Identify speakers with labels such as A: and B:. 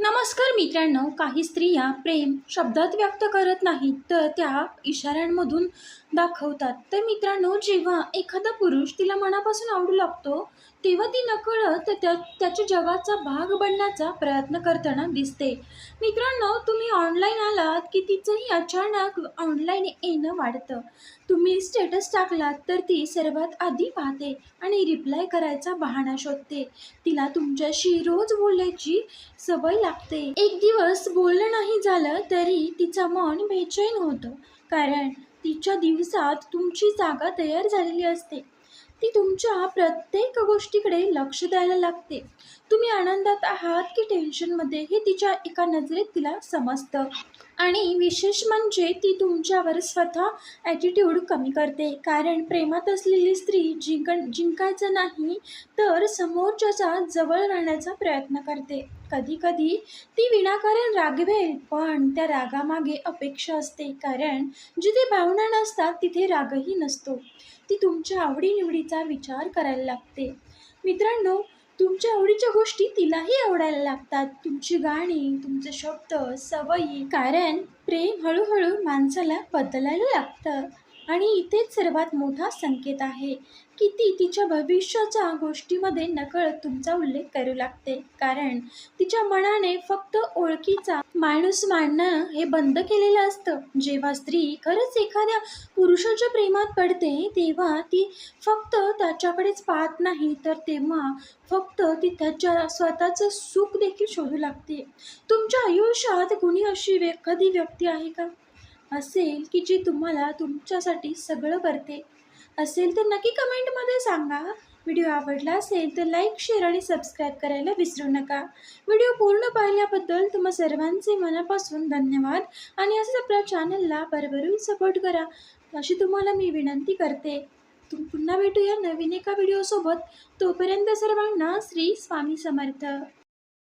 A: नमस्कार मित्रांनो, काही स्त्रिया प्रेम शब्दात व्यक्त करत नाहीत तर त्या इशाऱ्यांमधून दाखवतात. तर मित्रांनो, जेव्हा एखादा पुरुष तिला मनापासून आवडू लागतो तेव्हा ती नकळत त्याच्या जगाचा भाग बनण्याचा प्रयत्न करताना दिसते. मित्रांनो, तुम्ही ऑनलाईन आलात की तिचंही अचानक ऑनलाईन येणं वाढतं. तुम्ही स्टेटस टाकलात तर ती सर्वात आधी पाहते आणि रिप्लाय करायचा बहाणा शोधते. तिला तुमच्याशी रोज बोलायची सवय लागते. एक दिवस बोलणं नाही झालं तरी तिचं मन बेचैन होतं, कारण तिच्या दिवसात तुमची जागा तयार झालेली असते. ती तुमच्या प्रत्येक गोष्टीकडे लक्ष द्यायला लागते. तुम्ही आनंदात आहात की टेन्शनमध्ये हे तिच्या एका नजरेत तिला समजतं. आणि विशेष म्हणजे ती तुमच्यावर स्वतः ॲटिट्यूड कमी करते, कारण प्रेमात असलेली स्त्री जिंकायचं नाही तर समोरच्याचा जवळ राहण्याचा प्रयत्न करते. कधी कधी ती विनाकारण रागवेल, पण त्या रागामागे अपेक्षा असते, कारण जिथे भावना नसतात तिथे रागही नसतो. ती तुमच्या आवडीनिवडीचा विचार करायला लागते. मित्रांनो, तुमच्या आवडीच्या गोष्टी तिलाही आवडायला लागतात. तुमची गाणी, तुमचे शब्द, सवयी. कारण प्रेम हळूहळू माणसाला बदलायला लागतं. आणि इथेच सर्वात मोठा संकेत आहे की ती तिच्या भविष्याच्या गोष्टीमध्ये नकळत तुमचा उल्लेख करू लागते, कारण तिच्या मनाने फक्त ओळखीचा माणूस मानणं हे बंद केलेलं असतं. जेव्हा स्त्री खरंच एखाद्या पुरुषाच्या प्रेमात पडते तेव्हा ती फक्त त्याच्याकडेच पाहत नाही, तर तेव्हा फक्त ती त्याच्या स्वतःचं सुख देखील शोधू लागते. तुमच्या आयुष्यात कुणी अशी एखादी व्यक्ती आहे का असेल की जी तुम्हाला तुमच्यासाठी सगळं करते? असेल तर नक्की कमेंटमध्ये सांगा. व्हिडिओ आवडला असेल तर लाईक, शेअर आणि सबस्क्राईब करायला विसरू नका. व्हिडिओ पूर्ण पाहिल्याबद्दल तुम्हा सर्वांचे मनापासून धन्यवाद. आणि असंच आपल्या चॅनलला भरभरून सपोर्ट करा अशी तुम्हाला मी विनंती करते. पुन्हा भेटूया नवीन एका व्हिडिओसोबत. तोपर्यंत सर्वांना श्री स्वामी समर्थ.